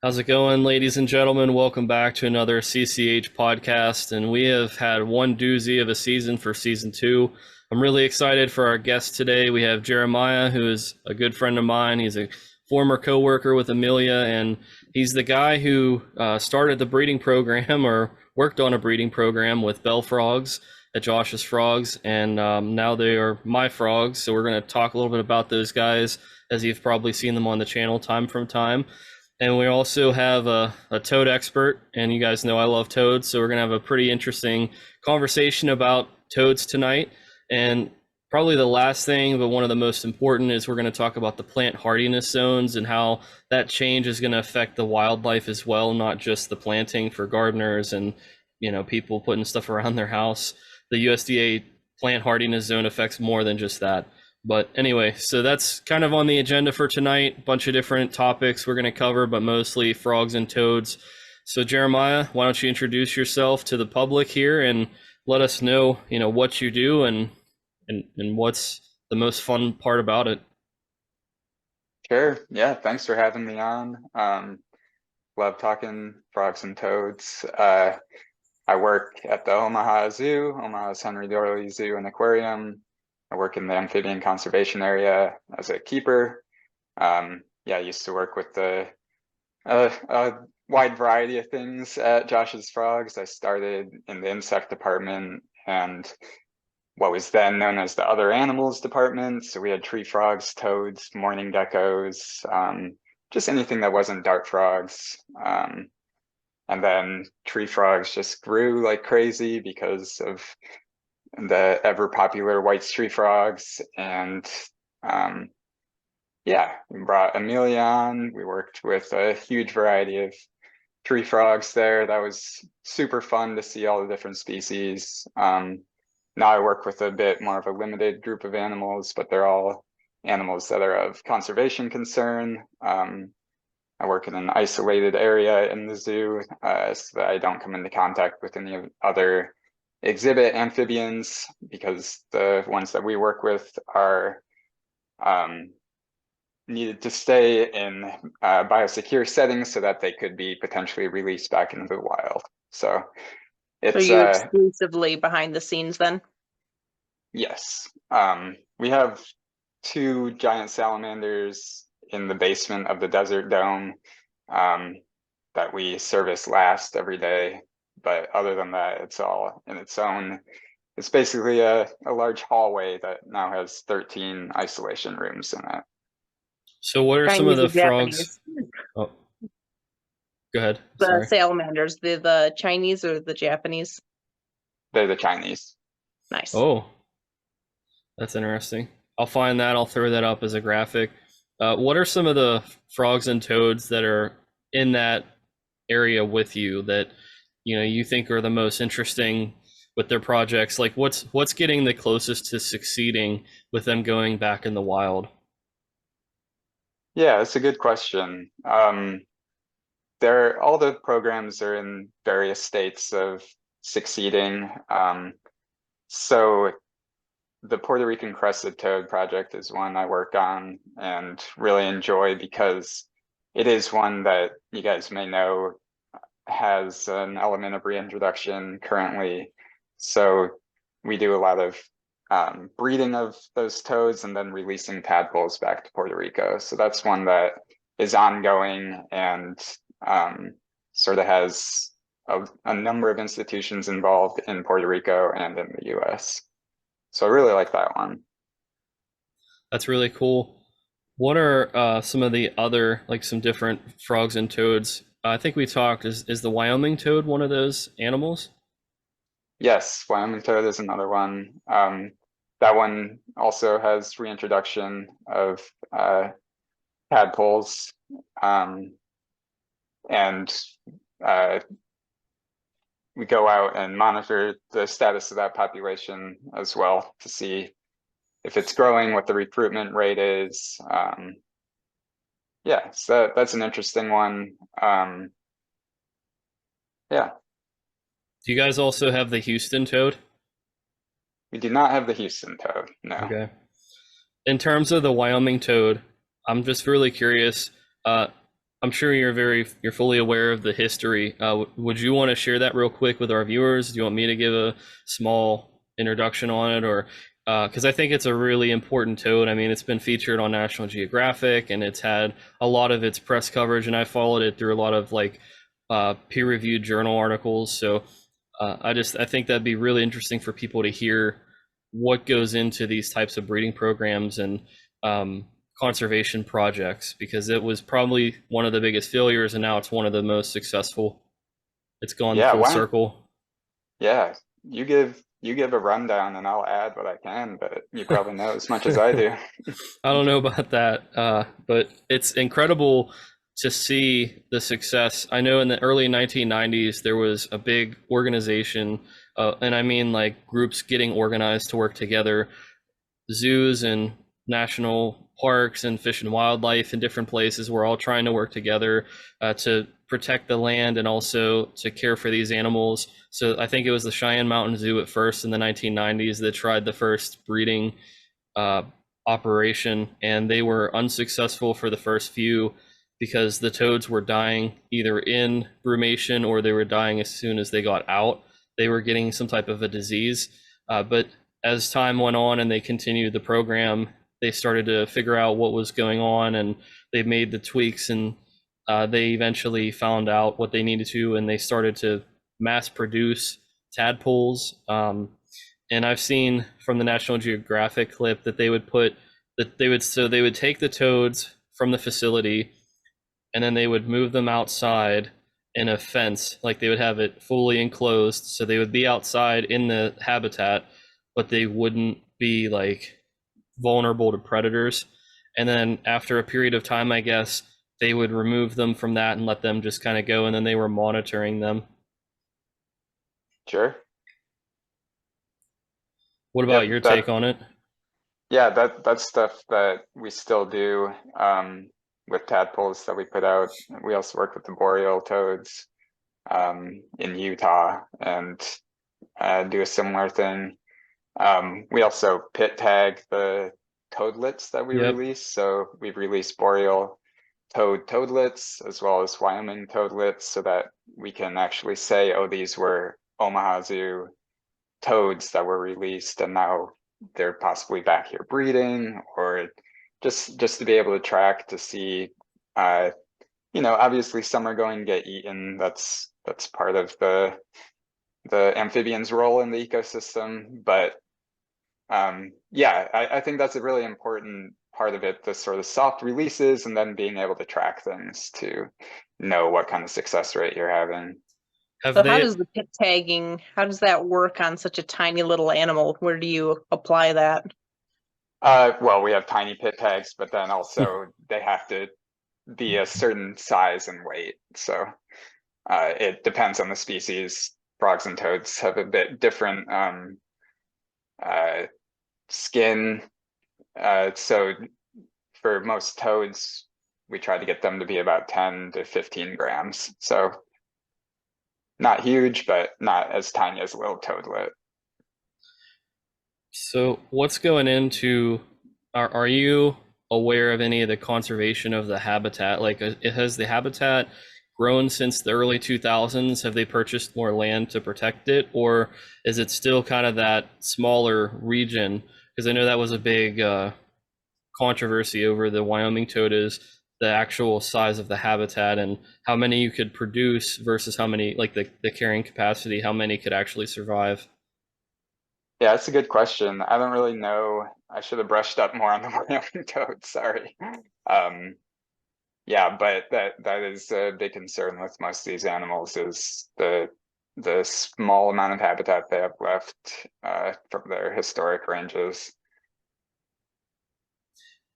How's it going, ladies and gentlemen? Welcome back to another CCH podcast. And we have had one doozy of a season for season two. I'm really excited for our guest today. We have Jeremiah, who is a good friend of mine. He's a former co-worker with Amelia, and he's the guy who started the breeding program or worked on a breeding program with bell frogs at Josh's Frogs. And now they are my frogs. So we're going to talk a little bit about those guys, as you've probably seen them on the channel time from time. And we also have a toad expert, and you guys know I love toads, so we're going to have a pretty interesting conversation about toads tonight. And probably the last thing, but one of the most important, is we're going to talk about the plant hardiness zones and how that change is going to affect the wildlife as well, not just the planting for gardeners and people putting stuff around their house. The USDA plant hardiness zone affects more than just that. But anyway, so that's kind of on the agenda for tonight. Bunch of different topics we're going to cover, but mostly frogs and toads. So Jeremiah, why don't you introduce yourself to the public here and let us know, what you do and what's the most fun part about it. Sure. Yeah. Thanks for having me on. Love talking frogs and toads. I work at the Omaha Zoo, Omaha's Henry Doorly Zoo and Aquarium. I work in the amphibian conservation area as a keeper. Yeah, I used to work with a wide variety of things at Josh's Frogs. I started in the insect department and what was then known as the other animals department. So we had tree frogs, toads, mourning geckos, just anything that wasn't dart frogs. And then tree frogs just grew like crazy because of the ever popular white tree frogs. And yeah, we brought Amelia on. We worked with a huge variety of tree frogs there. That was super fun to see all the different species. Now I work with a bit more of a limited group of animals, but they're all animals that are of conservation concern. I work in an isolated area in the zoo so that I don't come into contact with any other exhibit amphibians, because the ones that we work with are needed to stay in biosecure settings so that they could be potentially released back into the wild. So So it's you exclusively behind the scenes then? yes. We have two giant salamanders in the basement of the desert dome that we service last every day. But other than that, it's all in its own. It's basically a large hallway that now has 13 isolation rooms in it. So what are some of Chinese the or frogs? Japanese? Oh, go ahead. The Sorry. salamanders, the Chinese or the Japanese? They're the Chinese. Nice. Oh, that's interesting. I'll find that. I'll throw that up as a graphic. What are some of the frogs and toads that are in that area with you that you think are the most interesting with their projects? Like what's getting the closest to succeeding with them going back in the wild? Yeah, it's a good question. All the programs are in various states of succeeding. So the Puerto Rican crested toad project is one I work on and really enjoy, because it is one that you guys may know has an element of reintroduction currently. So we do a lot of breeding of those toads and then releasing tadpoles back to Puerto Rico. So that's one that is ongoing and sort of has a number of institutions involved in Puerto Rico and in the US. So I really like that one. That's really cool. What are some of the other, like some different frogs and toads? I think we talked, is the Wyoming toad one of those animals? Yes, Wyoming toad is another one. That one also has reintroduction of tadpoles, and we go out and monitor the status of that population as well to see if it's growing, what the recruitment rate is. Yeah, so that's an interesting one. Yeah. Do you guys also have the Houston toad? We do not have the Houston toad, no. Okay. In terms of the Wyoming toad, I'm just really curious. I'm sure you're fully aware of the history. Would you want to share that real quick with our viewers? Do you want me to give a small introduction on it, or because I think it's a really important toad. I mean, it's been featured on National Geographic, and it's had a lot of its press coverage, and I followed it through a lot of like peer-reviewed journal articles. So I think that'd be really interesting for people to hear what goes into these types of breeding programs and conservation projects, because it was probably one of the biggest failures, and now it's one of the most successful. It's gone Yeah, full why don't, circle. yeah, you give a rundown and I'll add what I can, but you probably know as much as I do. I don't know about that, but it's incredible to see the success. I know in the early 1990s, there was a big organization, and I mean like groups getting organized to work together. Zoos and national parks and fish and wildlife in different places were all trying to work together to protect the land and also to care for these animals. So I think it was the Cheyenne Mountain Zoo at first in the 1990s that tried the first breeding uh, operation, and they were unsuccessful for the first few because the toads were dying either in brumation or they were dying as soon as they got out. They were getting some type of a disease. But as time went on and they continued the program, they started to figure out what was going on, and they made the tweaks, and they eventually found out what they needed to, and they started to mass produce tadpoles. And I've seen from the National Geographic clip that they would put that they would take the toads from the facility, and then they would move them outside in a fence, like they would have it fully enclosed, so they would be outside in the habitat, but they wouldn't be like vulnerable to predators. And then after a period of time, I guess they would remove them from that and let them just kind of go, and then they were monitoring them. Sure. What about Yep, your take on it? yeah, that's stuff that we still do with tadpoles that we put out. We also work with the Boreal toads in Utah and do a similar thing. We also pit tag the toadlets that we Yep. release. So we've released Boreal toadlets as well as Wyoming toadlets, so that we can actually say, oh, these were Omaha Zoo toads that were released and now they're possibly back here breeding, or just to be able to track to see, obviously some are going to get eaten. That's part of the amphibians' role in the ecosystem. But yeah, I think that's a really important part of it, the sort of soft releases and then being able to track things to know what kind of success rate you're having. Have So they? how does the pit tagging, how does that work on such a tiny little animal? Where do you apply that? Well, we have tiny pit tags, but then also they have to be a certain size and weight. So it depends on the species. Frogs and toads have a bit different skin. So for most toads, we try to get them to be about 10 to 15 grams. So not huge, but not as tiny as a little toadlet. So what's going into, are you aware of any of the conservation of the habitat? Like, has the habitat grown since the early 2000s? Have they purchased more land to protect it, or is it still kind of that smaller region? Because I know that was a big controversy over the Wyoming toad, is the actual size of the habitat and how many you could produce versus how many, like the carrying capacity, how many could actually survive. Yeah, that's a good question. I don't really know. I should have brushed up more on the Wyoming toad. Sorry. Yeah, but that is a big concern with most of these animals, is the small amount of habitat they have left from their historic ranges.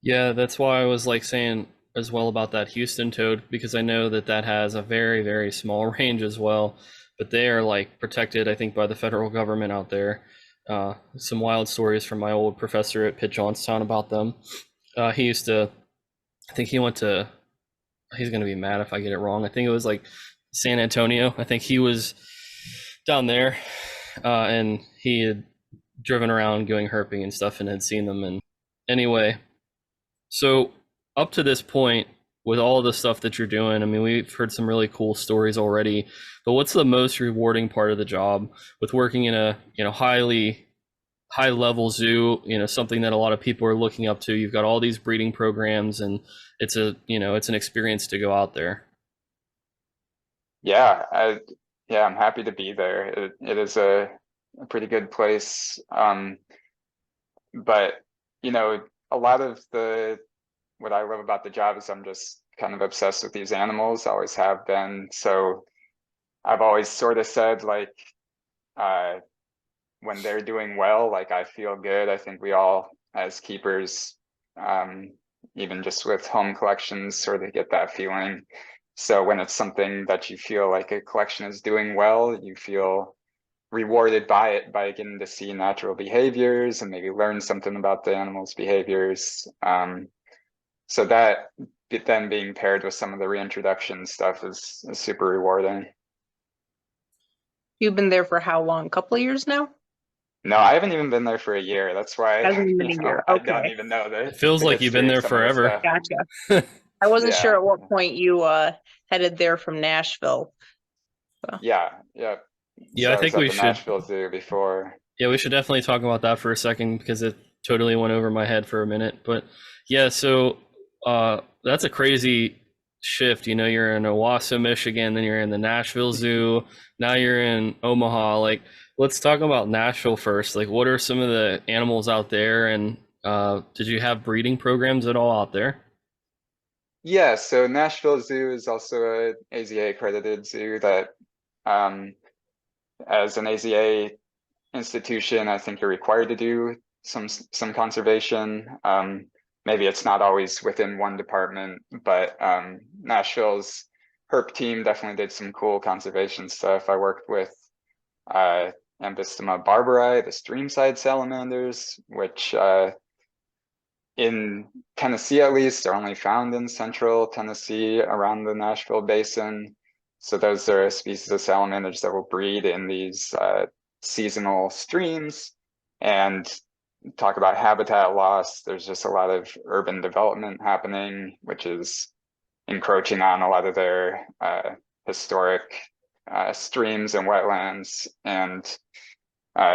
Yeah, that's why I was like saying as well about that Houston toad, because I know that that has a very, very small range as well, but they are like protected, I think, by the federal government out there. Some wild stories from my old professor at Pitt Johnstown about them. He used to, I think he went to, he's going to be mad if I get it wrong. I think it was like San Antonio. I think he was down there, and he had driven around going herping and stuff and had seen them. And anyway, so up to this point, with all the stuff that you're doing, I mean, we've heard some really cool stories already, but what's the most rewarding part of the job with working in a, high level zoo, something that a lot of people are looking up to? You've got all these breeding programs, and it's an experience to go out there. Yeah, I'm happy to be there. It is a pretty good place. But a lot of what I love about the job is I'm just kind of obsessed with these animals, always have been. So I've always sort of said, like, when they're doing well, like, I feel good. I think we all, as keepers, even just with home collections, sort of get that feeling. So when it's something that you feel like a collection is doing well, you feel rewarded by it, by getting to see natural behaviors and maybe learn something about the animal's behaviors. So that then being paired with some of the reintroduction stuff is super rewarding. You've been there for how long? A couple of years now? No, I haven't even been there for a year. That's why, Hasn't even a year. I don't Okay. even know It feels the like you've been history of there some of the forever. stuff. Gotcha. I wasn't sure Yeah. at what point you headed there from Nashville. Yeah. Yeah, So I I was think at we the should. Nashville Zoo before. Yeah, we should definitely talk about that for a second because it totally went over my head for a minute. But yeah, so that's a crazy shift. You're in Owasso, Michigan, then you're in the Nashville Zoo, now you're in Omaha. Like, let's talk about Nashville first. Like, what are some of the animals out there, and did you have breeding programs at all out there? Yeah, so Nashville Zoo is also a AZA accredited zoo that, as an AZA institution, I think you're required to do some conservation. Maybe it's not always within one department, but Nashville's herp team definitely did some cool conservation stuff. I worked with Ambystoma barbari, the streamside salamanders, which in Tennessee at least are only found in central Tennessee around the Nashville basin. So those are a species of salamanders that will breed in these seasonal streams. And talk about habitat loss, there's just a lot of urban development happening, which is encroaching on a lot of their historic streams and wetlands. And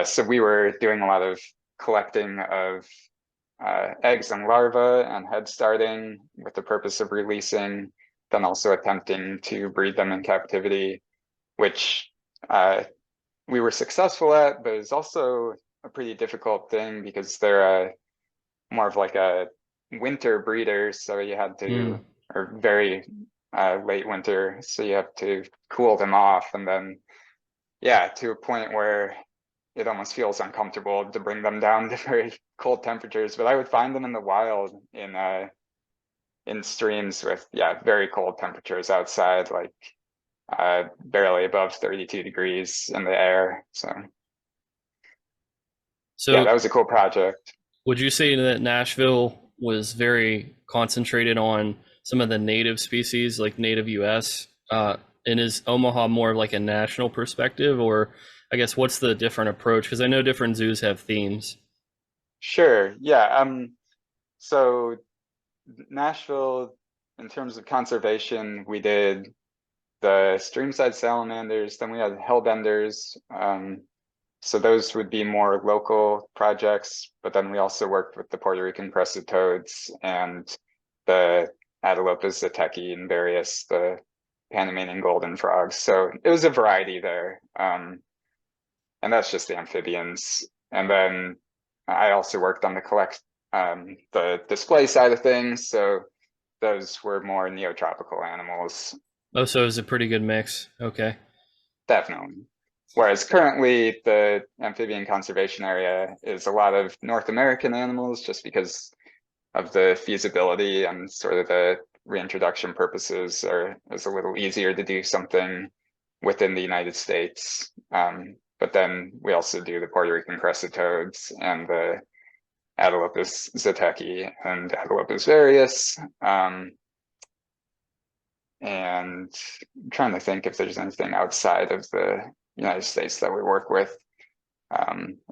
so we were doing a lot of collecting of eggs and larvae and head starting with the purpose of releasing, then also attempting to breed them in captivity, which we were successful at, but it's also a pretty difficult thing because they're more of like a winter breeder. So you had to, or very late winter, so you have to cool them off. And then, yeah, to a point where it almost feels uncomfortable to bring them down to very cold temperatures. But I would find them in the wild in streams with, yeah, very cold temperatures outside, like barely above 32 degrees in the air. So yeah, So that was a cool project. would you say that Nashville was very concentrated on some of the native species, like native US? And is Omaha more of like a national perspective, or I guess what's the different approach? Because I know different zoos have themes. Sure. Yeah. So Nashville, in terms of conservation, we did the streamside salamanders, then we had hellbenders. So those would be more local projects, but then we also worked with the Puerto Rican crested toads and the Atelopus zateki and the Panamanian golden frogs. So it was a variety there. And that's just the amphibians. And then I also worked on the display side of things. So those were more neotropical animals. Oh, so it was a pretty good mix. Okay. Definitely. Whereas currently the amphibian conservation area is a lot of North American animals just because of the feasibility and sort of the reintroduction purposes, or it's a little easier to do something within the United States. But then we also do the Puerto Rican crested toads and the Atelopus zateki and Atelopus varius. And I'm trying to think if there's anything outside of the United States that we work with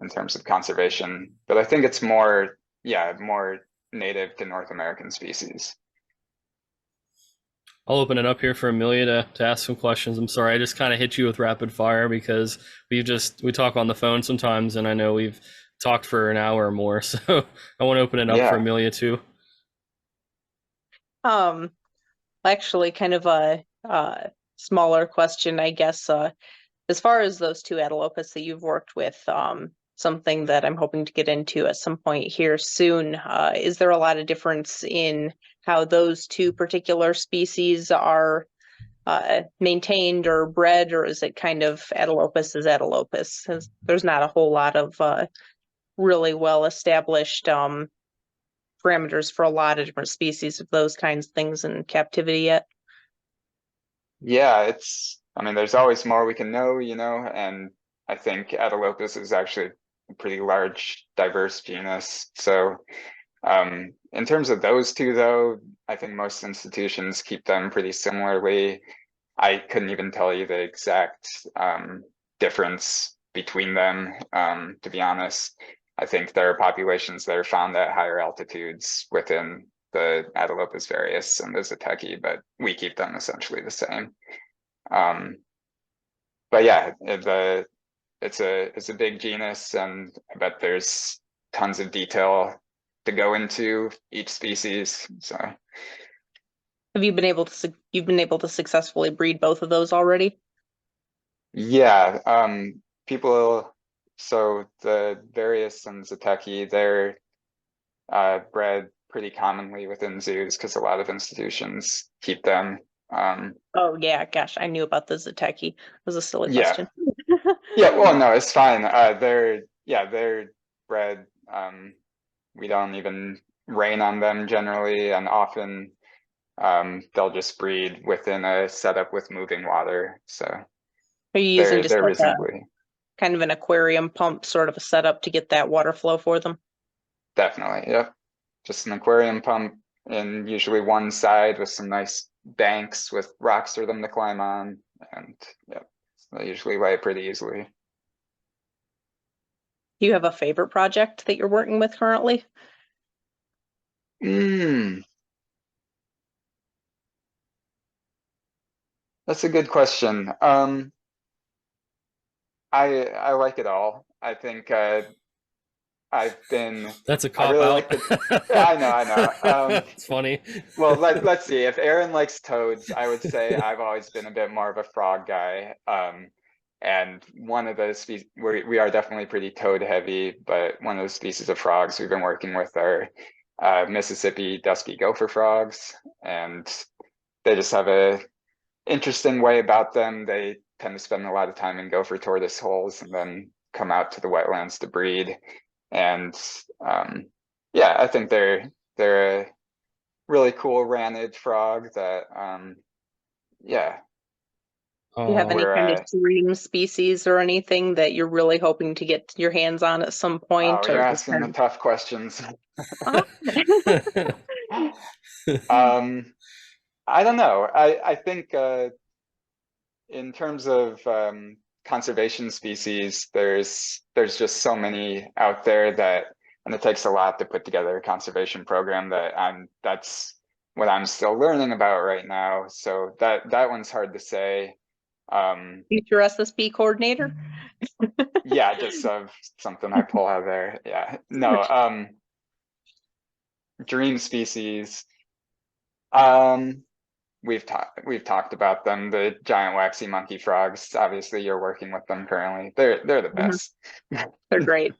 in terms of conservation. But I think it's more native to North American species. I'll open it up here for Amelia to ask some questions. I'm sorry, I just kind of hit you with rapid fire because we talk on the phone sometimes, and I know we've talked for an hour or more, so I want to open it up for Yeah. Amelia too. Actually, kind of a smaller question, I guess. As far as those two antelopes that you've worked with, something that I'm hoping to get into at some point here soon, is there a lot of difference in how those two particular species are maintained or bred, or is it kind of Atelopus is Atelopus? There's not a whole lot of really well established parameters for a lot of different species of those kinds of things in captivity yet. Yeah, I mean, there's always more we can know, and I think Atelopus is actually a pretty large, diverse genus. So, in terms of those two, though, I think most institutions keep them pretty similarly. I couldn't even tell you the exact difference between them, to be honest. I think there are populations that are found at higher altitudes within the Atelopus varius and the Zateki, but we keep them essentially the same. But yeah, it's a big genus, and I bet there's tons of detail to go into each species. So Have you been able to successfully breed both of those already? yeah, so the various and Zateki, they're bred pretty commonly within zoos because a lot of institutions keep them. Oh yeah, gosh, I knew about the Zateki. It was a silly Yeah, question. yeah. Well, no, it's fine. They're bred. We don't even rain on them generally, and often they'll just breed within a setup with moving water. So Are you using they're just they're like a reasonably kind of an aquarium pump sort of a setup to get that water flow for them? definitely, yep. Just an aquarium pump in usually one side with some nice banks with rocks for them to climb on, and yep, so they usually lay pretty easily. Do you have a favorite project that you're working with currently? That's a good question. I like it all. I think I've been That's a I cop really out. like the yeah, I know. It's funny. Well, let's see. If Aaron likes toads, I would say I've always been a bit more of a frog guy. And one of the species we are definitely pretty toad heavy, but one of the species of frogs we've been working with are Mississippi dusky gopher frogs, and they just have a interesting way about them. They tend to spend a lot of time in gopher tortoise holes and then come out to the wetlands to breed. And yeah, I think they're a really cool ranid frog that yeah. Do you have any we're kind of dream species or anything that you're really hoping to get your hands on at some oh, point, you're or just asking the kind tough questions. of? I don't know. I think in terms of conservation species, there's just so many out there that, and it takes a lot to put together a conservation program that's what I'm still learning about right now. So that one's hard to say. Future SSP coordinator? Yeah, just something I pull out there. Yeah, no, dream species. Um, we've talked about them. The giant waxy monkey frogs. Obviously, you're working with them currently. They're the Mhm. best. They're great.